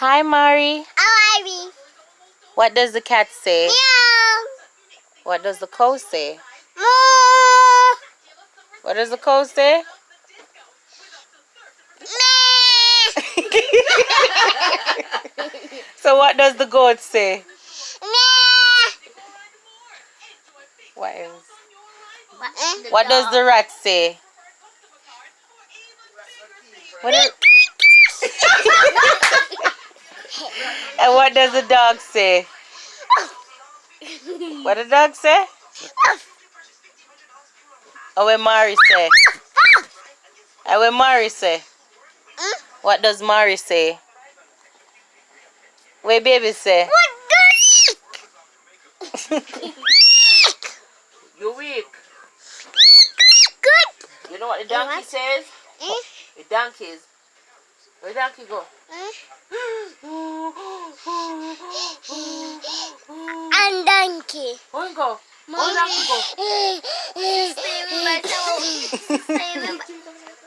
Hi, Mari. Alrighty. What does the cat say? Meow. What does the cow say? Moo. What does the cow say? Meh. So what does the goat say? Meh. What else? What does the rat say? What is... And what does the dog say? What the dog say? And what Mari say? And what Mari say? What does Mari say? What baby say? You weak. Good. You know what the donkey says? The donkeys. Where the donkey go? And donkey. Where he go? Where the donkey go? Stay with my toe. Stay with my